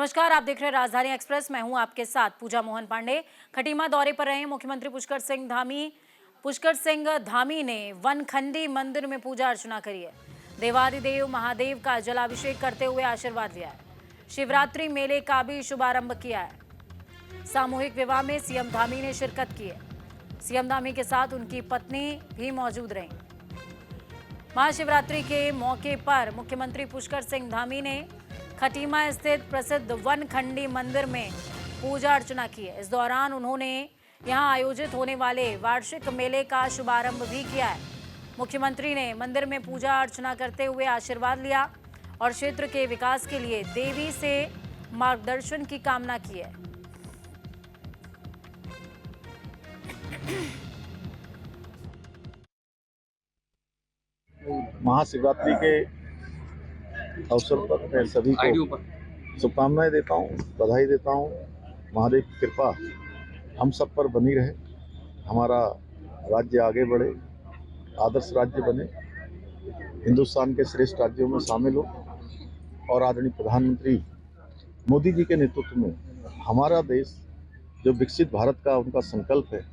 नमस्कार, आप देख रहे हैं राजधानी एक्सप्रेस। मैं हूं आपके साथ पूजा मोहन पांडे। खटीमा दौरे पर रहे मुख्यमंत्री पुष्कर सिंह धामी ने वनखंडी मंदिर में पूजा अर्चना करी है। देवादिदेव महादेव का जलाभिषेक करते हुए आशीर्वाद लिया है। शिवरात्रि मेले का भी शुभारंभ किया है। सामूहिक विवाह में सीएम धामी ने शिरकत की है। सीएम धामी के साथ उनकी पत्नी भी मौजूद रही। महाशिवरात्रि के मौके पर मुख्यमंत्री पुष्कर सिंह धामी ने खटीमा स्थित प्रसिद्ध वनखंडी मंदिर में पूजा अर्चना की है। इस दौरान उन्होंने यहां आयोजित होने वाले वार्षिक मेले का शुभारंभ भी किया है। मुख्यमंत्री ने मंदिर में पूजा अर्चना करते हुए आशीर्वाद लिया और क्षेत्र के विकास के लिए देवी से मार्गदर्शन की कामना की है। महाशिवरात्रि के अवसर पर मैं सभी को शुभकामनाएं देता हूं, बधाई देता हूं। महादेव की कृपा हम सब पर बनी रहे, हमारा राज्य आगे बढ़े, आदर्श राज्य बने, हिंदुस्तान के श्रेष्ठ राज्यों में शामिल हो और आदरणीय प्रधानमंत्री मोदी जी के नेतृत्व में हमारा देश जो विकसित भारत का उनका संकल्प है,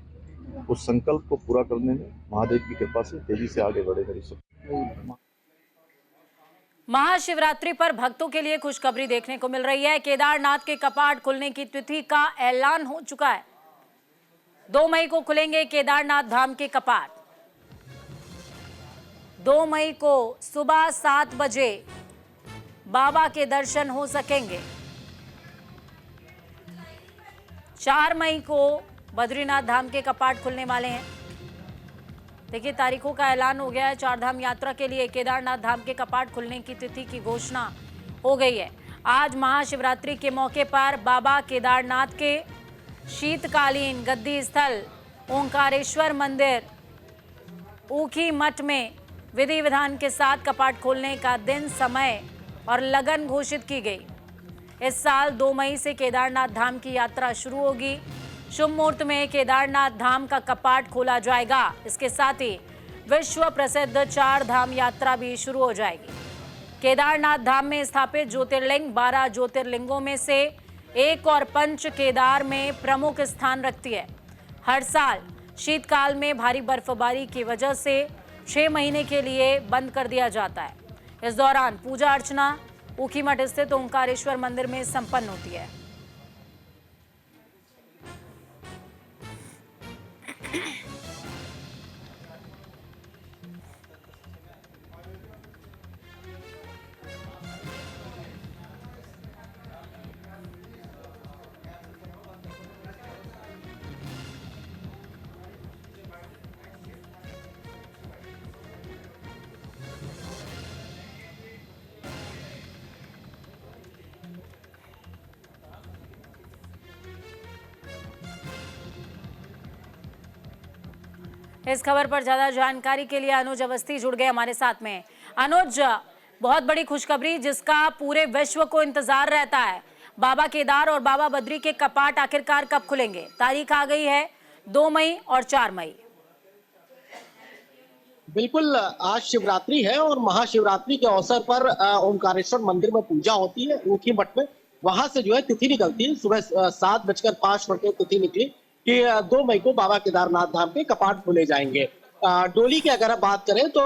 उस संकल्प को पूरा करने में महादेव की कृपा से तेजी से आगे बढ़े। मेरी शुभकामनाएं। महाशिवरात्रि पर भक्तों के लिए खुशखबरी देखने को मिल रही है। केदारनाथ के कपाट खुलने की तिथि का ऐलान हो चुका है। 2 मई को खुलेंगे केदारनाथ धाम के कपाट। 2 मई को सुबह 7 बजे बाबा के दर्शन हो सकेंगे। 4 मई को बद्रीनाथ धाम के कपाट खुलने वाले हैं। देखिए, तारीखों का ऐलान हो गया है। 4 धाम यात्रा के लिए केदारनाथ धाम के कपाट खुलने की तिथि की घोषणा हो गई है। आज महाशिवरात्रि के मौके पर बाबा केदारनाथ के शीतकालीन गद्दी स्थल ओंकारेश्वर मंदिर ऊखी मठ में विधि विधान के साथ कपाट खोलने का दिन, समय और लगन घोषित की गई। इस साल 2 मई से केदारनाथ धाम की यात्रा शुरू होगी। शुभ मुहूर्त में केदारनाथ धाम का कपाट खोला जाएगा। इसके साथ ही विश्व प्रसिद्ध 4 धाम यात्रा भी शुरू हो जाएगी। केदारनाथ धाम में स्थापित ज्योतिर्लिंग 12 ज्योतिर्लिंगों में से एक और पंच केदार में प्रमुख स्थान रखती है। हर साल शीतकाल में भारी बर्फबारी की वजह से 6 महीने के लिए बंद कर दिया जाता है। इस दौरान पूजा अर्चना ऊखीमठ स्थित ओंकारेश्वर मंदिर में संपन्न होती है। इस खबर पर ज्यादा जानकारी के लिए अनुज अवस्थी जुड़ गए हमारे साथ में। अनुज, बहुत बड़ी खुशखबरी जिसका पूरे विश्व को इंतजार रहता है। बाबा केदार और बाबा बद्री के कपाट आखिरकार कब खुलेंगे? तारीख आ गई है 2 मई और 4 मई। बिल्कुल, आज शिवरात्रि है और महाशिवरात्रि के अवसर पर ओंकारेश्वर मंदिर में पूजा होती है ऊखी मठ में। वहां से जो है तिथि निकलती है। सुबह 7:05 तिथि निकली कि 2 मई को बाबा केदारनाथ धाम के कपाट खोले जाएंगे। डोली की अगर आप बात करें तो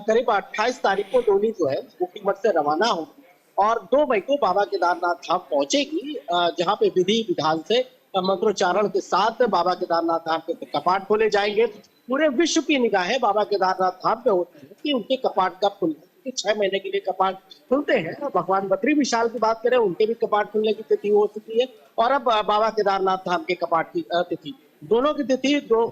करीब 28 तारीख को डोली जो है ऊखी मठ से रवाना होगी और 2 मई को बाबा केदारनाथ धाम पहुंचेगी, जहां पे विधि विधान से मंत्रोच्चारण के साथ बाबा केदारनाथ धाम के कपाट खोले जाएंगे। पूरे विश्व की निगाहें बाबा केदारनाथ धाम पे होती है कि उनके कपाट कब खुलते हैं। 6 महीने के लिए कपाट खुलते हैं। भगवान बद्री विशाल की बात करें, उनके भी कपाट खुलने की तिथि हो चुकी है और अब बाबा केदारनाथ धाम के कपाट की तिथि, दोनों की तिथि जो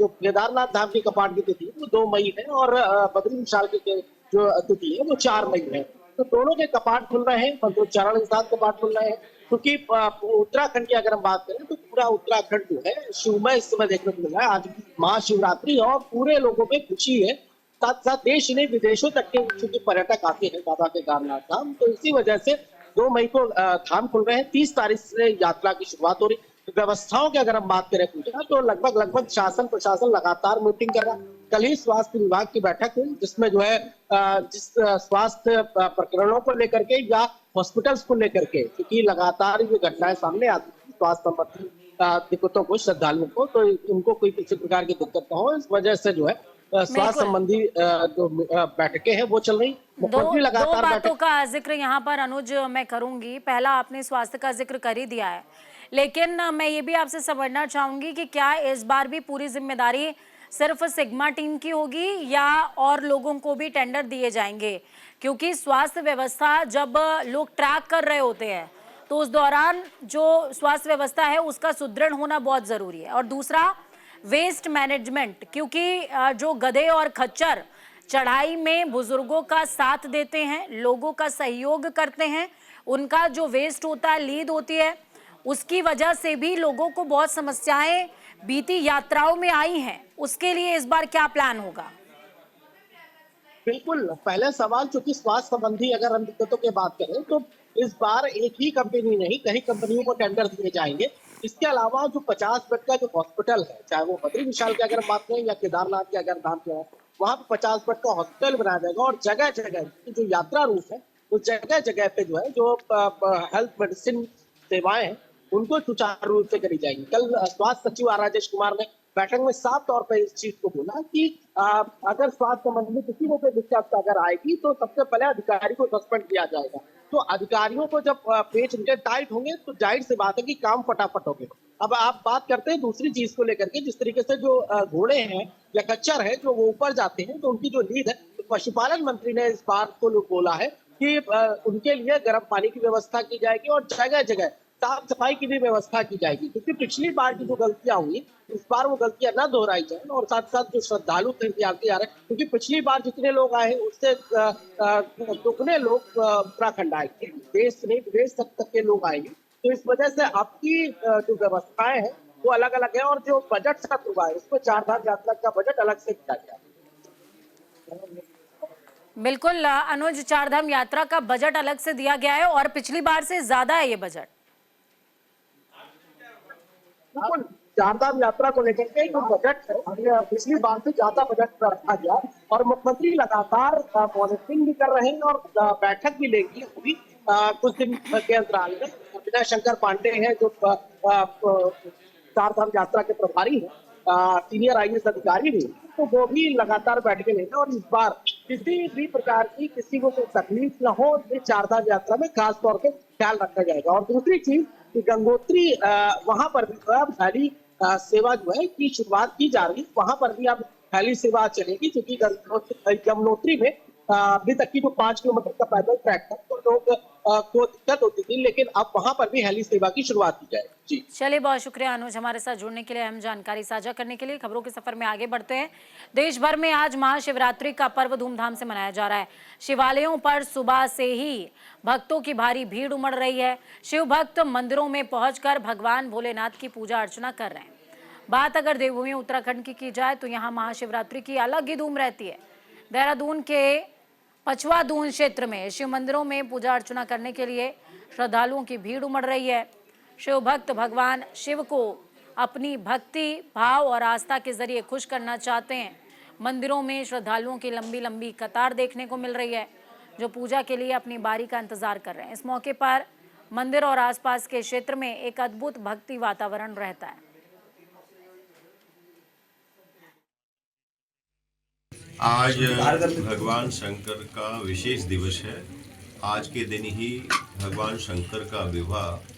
केदारनाथ धाम के कपाट की तिथि वो 2 मई है और बद्री विशाल की जो तिथि है वो 4 मई है। तो दोनों के कपाट खुल रहे हैं, मंत्रोच्चारण के साथ कपाट खुल रहे हैं। क्योंकि उत्तराखंड की अगर हम बात करें तो पूरा उत्तराखंड जो है शिवमय इस समय देखने को मिल रहा है। आज महाशिवरात्रि और पूरे लोगों में खुशी है। साथ साथ देश नहीं विदेशों तक के चूंकि पर्यटक आते हैं बाबा केदारनाथ धाम, तो इसी वजह से 2 मई को धाम खुल रहे हैं। 30 तारीख से यात्रा की शुरुआत हो रही है। व्यवस्थाओं की अगर हम बात करें पूजा, तो लगभग शासन प्रशासन लगातार मीटिंग कर रहा है। कल ही स्वास्थ्य विभाग की बैठक हुई जिसमें जो है जिस स्वास्थ्य प्रकरणों को लेकर के या हॉस्पिटल्स को लेकर के, क्योंकि लगातार ये घटनाएं सामने आती हैं स्वास्थ्य संबंधी दिक्कतों को, श्रद्धालुओं को, तो उनको कोई किसी प्रकार की दिक्कत ना हो, इस वजह से जो है स्वास्थ्य बिल्कुल। संबंधी जो बैठकें हैं वो चल रही। दो मुख्यमंत्री दो लगातार बातों बैठक का जिक्र यहाँ पर अनुज मैं करूंगी। पहला, आपने स्वास्थ्य का जिक्र कर ही दिया है, लेकिन मैं ये भी आपसे समझना चाहूंगी कि क्या इस बार भी पूरी जिम्मेदारी सिर्फ सिग्मा टीम की होगी या और लोगों को भी टेंडर दिए जाएंगे? क्योंकि स्वास्थ्य व्यवस्था जब लोग ट्रैक कर रहे होते हैं तो उस दौरान जो स्वास्थ्य व्यवस्था है उसका सुदृढ़ होना बहुत जरूरी है। और दूसरा, वेस्ट मैनेजमेंट, क्योंकि जो गधे और खच्चर चढ़ाई में बुजुर्गों का साथ देते हैं, लोगों का सहयोग करते हैं, उनका जो वेस्ट होता है, लीद होती है, उसकी वजह से भी लोगों को बहुत समस्याएं बीती यात्राओं में आई हैं। उसके लिए इस बार क्या प्लान होगा? बिल्कुल, पहले सवाल चूंकि स्वास्थ्य संबंधी अगर हम दिक्कतों की बात करें तो इस बार एक ही कंपनी नहीं, कई कंपनियों को टेंडर दिए जाएंगे। इसके अलावा जो 50 बेड का जो हॉस्पिटल है, चाहे वो बद्री विशाल की अगर बात करें या केदारनाथ की अगर बात करें, वहां पे 50 बेड का हॉस्पिटल बनाया जाएगा और जगह जगह जो यात्रा रूट है उस जगह जगह पे जो है जो हेल्थ मेडिसिन सेवाएं हैं उनको सुचारू रूप से करी जाएंगी। कल स्वास्थ्य सचिव आर राजेश कुमार ने बैठक में साफ तौर पर इस चीज को बोला कि अगर स्वास्थ्य संबंधी किसी को कोई दिक्कत अगर आएगी तो सबसे पहले अधिकारी को सस्पेंड किया जाएगा। तो अधिकारियों को जब पेच उनके टाइट होंगे तो जाहिर सी बात है कि काम फटाफट होंगे। अब आप बात करते हैं दूसरी चीज को लेकर के, जिस तरीके से जो घोड़े हैं या खच्चर है जो वो ऊपर जाते हैं तो उनकी जो लीद है, तो पशुपालन मंत्री ने इस बात को बोला है कि उनके लिए गर्म पानी की व्यवस्था की जाएगी और जगह जगह साफ सफाई की भी व्यवस्था की जाएगी, क्योंकि पिछली बार की जो गलतियां हुई इस बार वो गलतियां न दोहराई जाए। और साथ साथ जो श्रद्धालु आते आ रहे हैं, क्योंकि पिछली बार जितने लोग आए उससे दुगने लोग उत्तराखंड आए थे, देश नहीं विदेश तक के लोग आएंगे। तो इस वजह से आपकी जो व्यवस्थाएं हैं वो अलग अलग है और जो बजट सत्र हुआ है उसमें 4 धाम यात्रा का बजट अलग से किया गया। बिल्कुल अनुज, 4 धाम यात्रा का बजट अलग से दिया गया है और पिछली बार से ज्यादा है ये बजट। बिल्कुल, 4 धाम यात्रा को लेकर के जो बजट है पिछली बार से ज्यादा बजट रखा गया और मुख्यमंत्री लगातार मॉनिटरिंग भी कर रहे हैं और बैठक भी लेंगे अभी कुछ दिन के अंतराल में। विनय शंकर पांडे हैं जो 4 धाम यात्रा के प्रभारी हैं, सीनियर IAS अधिकारी भी, तो वो भी लगातार बैठकें लेंगे और इस बार किसी भी प्रकार की किसी को कोई तकलीफ न हो इस 4 धाम यात्रा में खास तौर पे ख्याल रखा जाएगा। और दूसरी चीज कि गंगोत्री वहां पर भी अब हेली सेवा जो है की शुरुआत की जा रही है, वहां पर भी अब हेली सेवा चलेगी, क्योंकि यमुनोत्री में अभी तक की जो 5 किलोमीटर का पैदल ट्रैक था तो लोग को दिक्कत होती थी, लेकिन अब वहां पर भी हेली सेवा की शुरुआत की जाएगी। जी चलिए, बहुत शुक्रिया अनुज हमारे साथ जुड़ने के लिए, अहम जानकारी साझा करने के लिए। खबरों के सफर में आगे बढ़ते हैं। देश भर में आज महाशिवरात्रि का पर्व धूमधाम से मनाया जा रहा है। शिवालयों पर सुबह से ही भक्तों की भारी भीड़ उमड़ रही है। शिव भक्त मंदिरों में पहुंचकर भगवान भोलेनाथ की पूजा अर्चना कर रहे हैं। बात अगर देवभूमि उत्तराखंड की जाए तो यहाँ महाशिवरात्रि की अलग ही धूम रहती है। देहरादून के पचवा दून क्षेत्र में शिव मंदिरों में पूजा अर्चना करने के लिए श्रद्धालुओं की भीड़ उमड़ रही है। शिव भक्त भगवान शिव को अपनी भक्ति भाव और आस्था के जरिए खुश करना चाहते हैं। मंदिरों में श्रद्धालुओं की लंबी लंबी कतार देखने को मिल रही है, जो पूजा के लिए अपनी बारी का इंतजार कर रहे हैं। इस मौके पर मंदिर और आसपास के क्षेत्र में एक अद्भुत भक्ति वातावरण रहता है। आज भगवान शंकर का विशेष दिवस है। आज के दिन ही भगवान शंकर का विवाह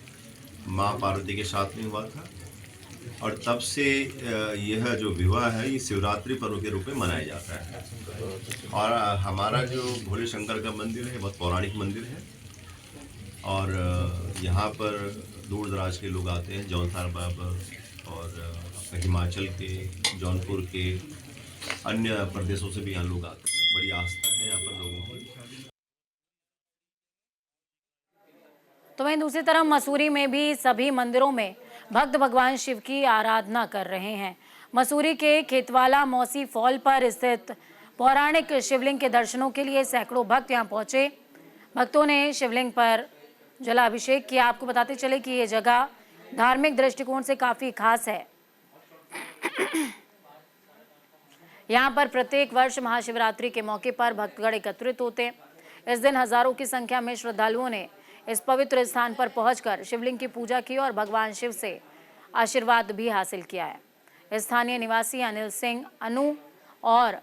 माँ पार्वती के साथ में हुआ था और तब से यह जो विवाह है ये शिवरात्रि पर्व के रूप में मनाया जाता है। और हमारा जो भोले शंकर का मंदिर है बहुत पौराणिक मंदिर है और यहाँ पर दूर दराज के लोग आते हैं, जौनसार बाबा और हिमाचल के, जौनपुर के, अन्य प्रदेशों से भी यहाँ लोग आते हैं। बड़ी आस्था है यहाँ पर लोगों की। तो वहीं दूसरी तरफ मसूरी में भी सभी मंदिरों में भक्त भगवान शिव की आराधना कर रहे हैं। मसूरी के खेतवाला मौसी फॉल पर स्थित पौराणिक शिवलिंग के दर्शनों के लिए सैकड़ों भक्त यहाँ पहुंचे। भक्तों ने शिवलिंग पर जलाभिषेक किया। आपको बताते चले कि ये जगह धार्मिक दृष्टिकोण से काफी खास है। यहाँ पर प्रत्येक वर्ष महाशिवरात्रि के मौके पर भक्तगण एकत्रित होते हैं। इस दिन हजारों की संख्या में श्रद्धालुओं ने इस पवित्र स्थान पर पहुंचकर शिवलिंग की पूजा की और भगवान शिव से आशीर्वाद भी हासिल किया है। स्थानीय निवासी अनिल सिंह, अनु और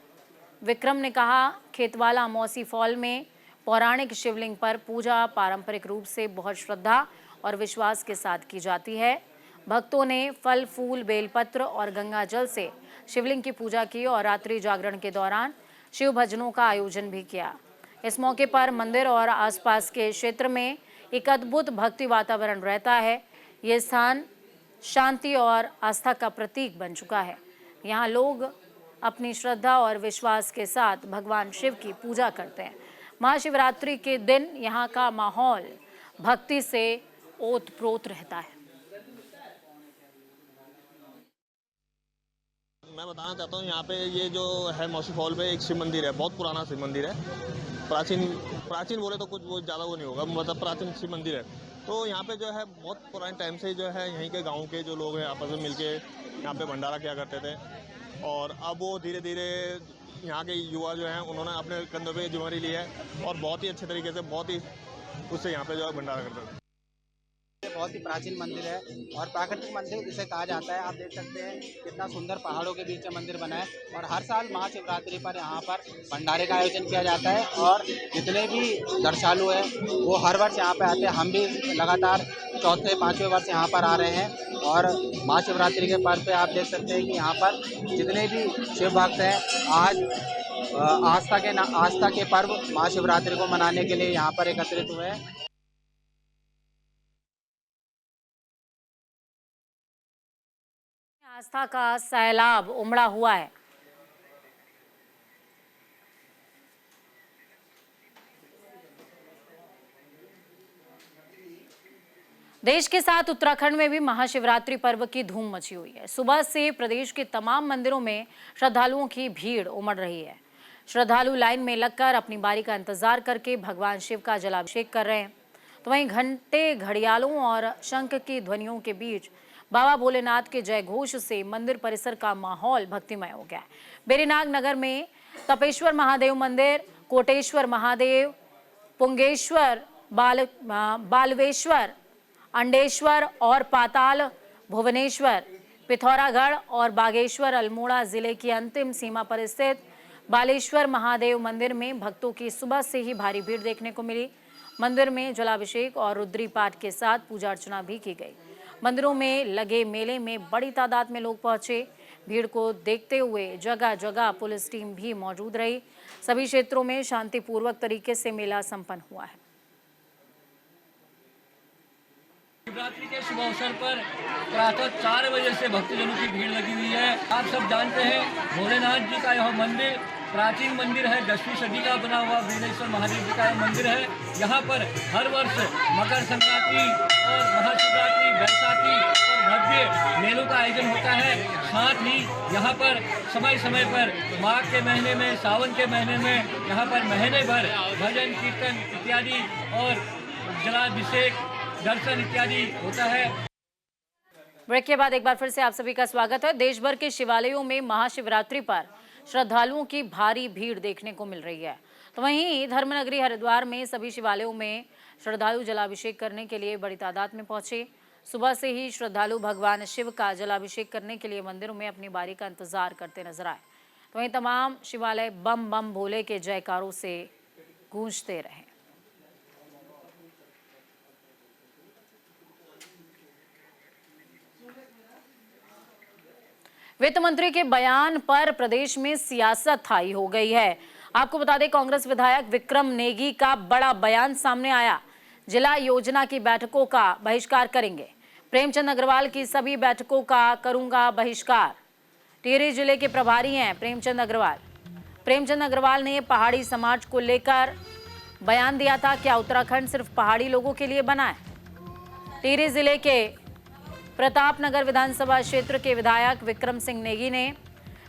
विक्रम ने कहा, खेतवाला मौसी फॉल में पौराणिक शिवलिंग पर पूजा पारंपरिक रूप से बहुत श्रद्धा और विश्वास के साथ की जाती है। भक्तों ने फल, फूल, बेलपत्र और गंगा जल से शिवलिंग की पूजा की और रात्रि जागरण के दौरान शिव भजनों का आयोजन भी किया। इस मौके पर मंदिर और आसपास के क्षेत्र में एक अद्भुत भक्ति वातावरण रहता है। ये स्थान शांति और आस्था का प्रतीक बन चुका है। यहाँ लोग अपनी श्रद्धा और विश्वास के साथ भगवान शिव की पूजा करते हैं। महाशिवरात्रि के दिन यहाँ का माहौल भक्ति से ओत-प्रोत रहता है। मैं बताना चाहता हूँ, यहाँ पे ये जो है मौसी फॉल पे एक शिव मंदिर है, बहुत पुराना शिव मंदिर है। प्राचीन बोले तो कुछ वो ज़्यादा वो नहीं होगा, मतलब प्राचीन शिव मंदिर है। तो यहाँ पे जो है बहुत पुराने टाइम से जो है यहीं के गांव के जो लोग हैं आपस में मिलके यहाँ पे भंडारा किया करते थे। और अब वो धीरे धीरे यहाँ के युवा जो हैं उन्होंने अपने कंधों पे जिम्मेदारी ली है और बहुत ही अच्छे तरीके से, बहुत ही उससे यहाँ पे जो है भंडारा करते हैं। बहुत ही प्राचीन मंदिर है और प्राकृतिक मंदिर जिसे कहा जाता है। आप देख सकते हैं कितना सुंदर पहाड़ों के बीच में मंदिर बना है और हर साल महाशिवरात्रि पर यहाँ पर भंडारे का आयोजन किया जाता है और जितने भी दर्शनालु हैं वो हर वर्ष यहाँ पे आते हैं। हम भी लगातार 4-5वें वर्ष यहाँ पर आ रहे हैं और महाशिवरात्रि के पर्व पे आप देख सकते हैं कि यहाँ पर जितने भी शिव भक्त हैं आज आस्था के पर्व महाशिवरात्रि को मनाने के लिए यहाँ पर एकत्रित हुए हैं। आस्था का सैलाब उमड़ा हुआ है। देश के साथ उत्तराखंड में भी महाशिवरात्रि पर्व की धूम मची हुई है। सुबह से प्रदेश के तमाम मंदिरों में श्रद्धालुओं की भीड़ उमड़ रही है। श्रद्धालु लाइन में लगकर अपनी बारी का इंतजार करके भगवान शिव का जलाभिषेक कर रहे हैं। तो वहीं घंटे, घड़ियालों और शंख की ध्वनियों के बीच बाबा भोलेनाथ के जय घोष से मंदिर परिसर का माहौल भक्तिमय हो गया है। बेरीनाग नगर में तपेश्वर महादेव मंदिर, कोटेश्वर महादेव, पुंगेश्वर, बालवेश्वर, अंडेश्वर और पाताल भुवनेश्वर, पिथौरागढ़ और बागेश्वर अल्मोड़ा जिले की अंतिम सीमा पर स्थित बालेश्वर महादेव मंदिर में भक्तों की सुबह से ही भारी भीड़ देखने को मिली। मंदिर में जलाभिषेक और रुद्री पाठ के साथ पूजा अर्चना भी की गई। मंदिरों में लगे मेले में बड़ी तादाद में लोग पहुंचे। भीड़ को देखते हुए जगह जगह पुलिस टीम भी मौजूद रही। सभी क्षेत्रों में शांतिपूर्वक तरीके से मेला संपन्न हुआ है। शिवरात्रि के शुभ अवसर पर प्रातः 4 बजे से भक्तजनों की भीड़ लगी हुई है। आप सब जानते हैं भोलेनाथ जी का यह मंदिर प्राचीन मंदिर है। 10वीं सदी का बना हुआ बेलेश्वर महादेव जी का यह मंदिर है। यहाँ पर हर वर्ष मकर संक्रांति और महाशिवरात्रि, बैसाखी और भव्य मेलों का आयोजन होता है। साथ ही यहाँ पर समय समय पर माघ के महीने में, सावन के महीने में यहाँ पर महीने भर भजन कीर्तन इत्यादि और जलाभिषेक, दर्शन इत्यादि होता है। ब्रेक के बाद एक बार फिर से आप सभी का स्वागत है। देश भर के शिवालयों में महाशिवरात्रि पर श्रद्धालुओं की भारी भीड़ देखने को मिल रही है। तो वहीं धर्मनगरी हरिद्वार में सभी शिवालयों में श्रद्धालु जलाभिषेक करने के लिए बड़ी तादाद में पहुंचे। सुबह से ही श्रद्धालु भगवान शिव का जलाभिषेक करने के लिए मंदिरों में अपनी बारी का इंतजार करते नजर आए। तो वहीं तमाम शिवालय बम बम भोले के जयकारों से गूंजते रहे। वित्त मंत्री के बयान पर प्रदेश में सियासत हाई हो गई है। आपको बता दें, कांग्रेस विधायक विक्रम नेगी का बड़ा बयान सामने आया। जिला योजना की बैठकों का बहिष्कार करेंगे। प्रेमचंद अग्रवाल की सभी बैठकों का करूंगा बहिष्कार। टिहरी जिले के प्रभारी हैं प्रेमचंद अग्रवाल। प्रेमचंद अग्रवाल ने पहाड़ी समाज को लेकर बयान दिया था। क्या उत्तराखंड सिर्फ पहाड़ी लोगों के लिए बना है? टिहरी जिले के प्रतापनगर विधानसभा क्षेत्र के विधायक विक्रम सिंह नेगी ने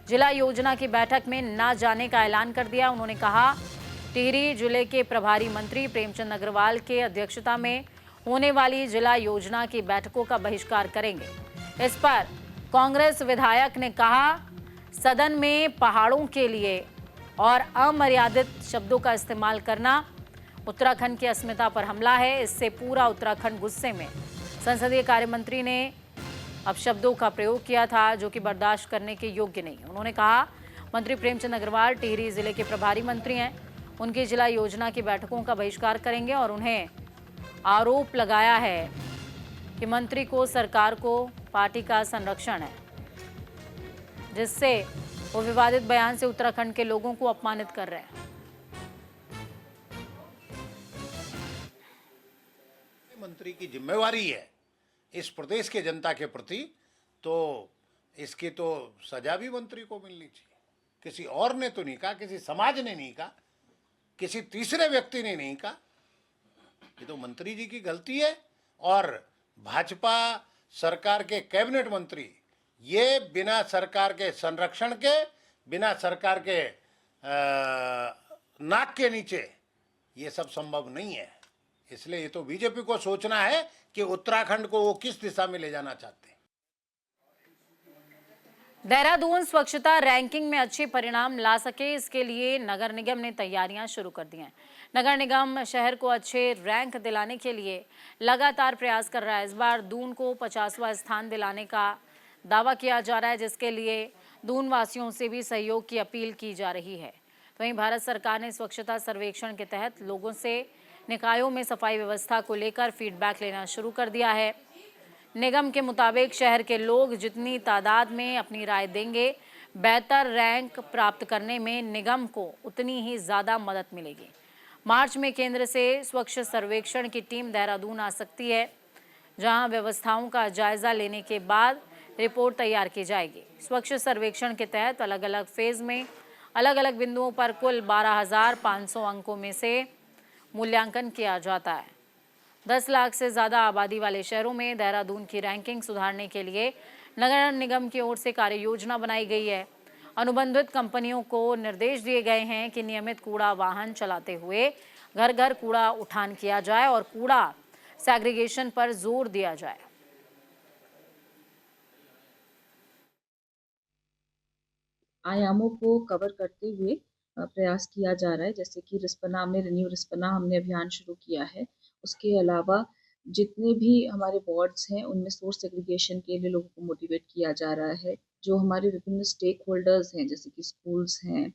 जिला योजना की बैठक में न जाने का ऐलान कर दिया। उन्होंने कहा, टिहरी जिले के प्रभारी मंत्री प्रेमचंद अग्रवाल के अध्यक्षता में होने वाली जिला योजना की बैठकों का बहिष्कार करेंगे। इस पर कांग्रेस विधायक ने कहा, सदन में पहाड़ों के लिए और अमर्यादित शब्दों का इस्तेमाल करना उत्तराखंड की अस्मिता पर हमला है। इससे पूरा उत्तराखंड गुस्से में। संसदीय कार्य मंत्री ने अपशब्दों का प्रयोग किया था जो कि बर्दाश्त करने के योग्य नहीं। उन्होंने कहा मंत्री प्रेमचंद अग्रवाल टिहरी जिले के प्रभारी मंत्री हैं, उनकी जिला योजना की बैठकों का बहिष्कार करेंगे और उन्हें आरोप लगाया है कि मंत्री को सरकार को पार्टी का संरक्षण है, जिससे वो विवादित बयान से उत्तराखंड के लोगों को अपमानित कर रहे हैं। मंत्री की जिम्मेवारी है इस प्रदेश के जनता के प्रति, तो इसकी तो सजा भी मंत्री को मिलनी चाहिए। किसी और ने तो नहीं कहा, किसी समाज ने नहीं कहा, किसी तीसरे व्यक्ति ने नहीं कहा। ये तो मंत्री जी की गलती है। और भाजपा सरकार के कैबिनेट मंत्री ये बिना सरकार के संरक्षण के, बिना सरकार के नाक के नीचे ये सब संभव नहीं है। इसलिए ये तो बीजेपी को सोचना है कि उत्तराखंड को वो किस दिशा में ले जाना चाहते हैं। देहरादून स्वच्छता रैंकिंग में अच्छे परिणाम ला सके, इसके लिए नगर निगम ने तैयारियां शुरू कर दी हैं। नगर निगम शहर को अच्छे रैंक दिलाने के लिए लगातार प्रयास कर रहा है। इस बार दून को 50वां स्थान दिलाने का दावा किया जा रहा है, जिसके लिए दून वासियों से भी सहयोग की अपील की जा रही है। तो वहीं भारत सरकार ने स्वच्छता सर्वेक्षण के तहत लोगों से निकायों में सफाई व्यवस्था को लेकर फीडबैक लेना शुरू कर दिया है। निगम के मुताबिक शहर के लोग जितनी तादाद में अपनी राय देंगे, बेहतर रैंक प्राप्त करने में निगम को उतनी ही ज़्यादा मदद मिलेगी। मार्च में केंद्र से स्वच्छ सर्वेक्षण की टीम देहरादून आ सकती है, जहां व्यवस्थाओं का जायजा लेने के बाद रिपोर्ट तैयार की जाएगी। स्वच्छ सर्वेक्षण के तहत अलग अलग फेज में अलग अलग बिंदुओं पर कुल 12,500 अंकों में से मूल्यांकन किया जाता है। 10 लाख से ज़्यादा आबादी वाले शहरों में देहरादून की रैंकिंग सुधारने के लिए नगर निगम की ओर से कार्य योजना बनाई गई है। अनुबंधित कंपनियों को निर्देश दिए गए हैं कि नियमित कूड़ा वाहन चलाते हुए घर घर कूड़ा उठान किया जाए और कूड़ा सेग्रीगेशन पर जोर दिया जाए। आयामों को कवर करते हुए प्रयास किया जा रहा है, जैसे कि रिस्पना, हमने रिन्यू रिस्पना हमने अभियान शुरू किया है। उसके अलावा जितने भी हमारे वार्ड्स हैं उनमें सोर्स सेग्रीगेशन के लिए लोगों को मोटिवेट किया जा रहा है। जो हमारे विभिन्न स्टेक होल्डर्स हैं, जैसे कि स्कूल्स हैं,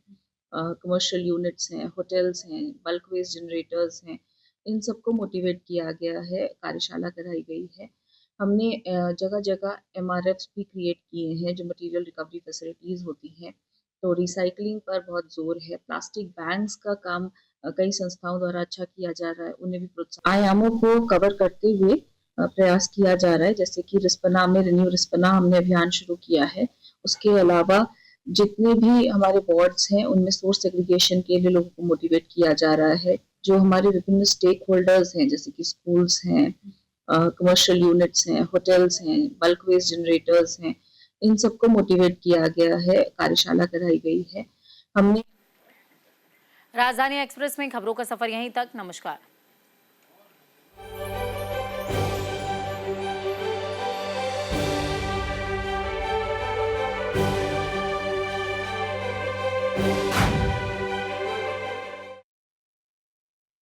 कमर्शियल यूनिट्स हैं, होटल्स हैं, बल्क वेस्ट जनरेटर्स हैं, इन सबको मोटिवेट किया गया है, कार्यशाला कराई गई है। हमने जगह जगह MRFs भी क्रिएट किए हैं, जो मटेरियल रिकवरी फैसिलिटीज़ होती हैं। तो रिसाइकलिंग पर बहुत जोर है। प्लास्टिक बैंक्स का काम कई संस्थाओं द्वारा अच्छा किया जा रहा है, उन्हें भी प्रोत्साहन। आयामों को कवर करते हुए प्रयास किया जा रहा है, जैसे कि रिस्पना में रिन्यू रिस्पना हमने अभियान शुरू किया है। उसके अलावा जितने भी हमारे वार्ड्स हैं उनमें सोर्स सेग्रीगेशन के लिए लोगों को मोटिवेट किया जा रहा है। जो हमारे विभिन्न स्टेक होल्डर्स हैं, जैसे कि स्कूल्स हैं, कमर्शियल यूनिट्स हैं, होटल्स हैं, बल्क वेस्ट जनरेटर्स हैं, इन सबको मोटिवेट किया गया है, कार्यशाला कराई गई है। हमने राजधानी एक्सप्रेस में खबरों का सफर यहीं तक। नमस्कार।